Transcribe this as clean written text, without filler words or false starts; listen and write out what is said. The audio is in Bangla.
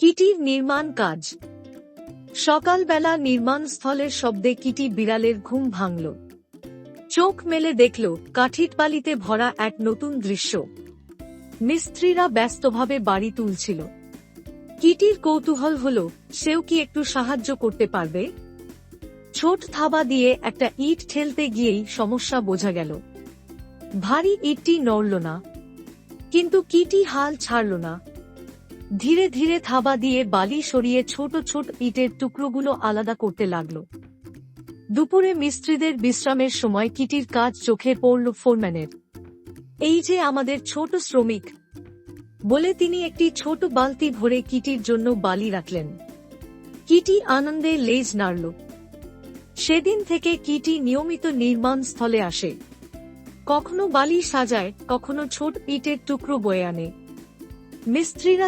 কিটির নির্মাণ কাজ। সকালবেলা নির্মাণস্থলের শব্দে কিটি বিড়ালের ঘুম ভাঙল। চোখ মেলে দেখল কাঠির বালিতে ভরা এক নতুন দৃশ্য। মিস্ত্রিরা ব্যস্তভাবে বাড়ি তুলছিল। কিটির কৌতূহল হল, সেও কি একটু সাহায্য করতে পারবে। ছোট থাবা দিয়ে একটা ইট ঠেলতে গিয়েই সমস্যা বোঝা গেল। ভারী ইটটি নড়ল না, কিন্তু কিটি হাল ছাড়ল না। ধীরে ধীরে থাবা দিয়ে বালি সরিয়ে ছোট ছোট ইটের টুকরোগুলো আলাদা করতে লাগল। দুপুরে মিস্ত্রিদের বিশ্রামের সময় কিটির কাজ চোখে পড়ল ফোরম্যানের। এই যে আমাদের ছোট শ্রমিক, বলে তিনি একটি ছোট বালতি ভরে কিটির জন্য বালি রাখলেন। কিটি আনন্দে লেজ নাড়ল। সেদিন থেকে কিটি নিয়মিত নির্মাণ স্থলে আসে। কখনো বালি সাজায়, কখনো ছোট ইটের টুকরো বয়ে আনে। মিস্ত্রিরা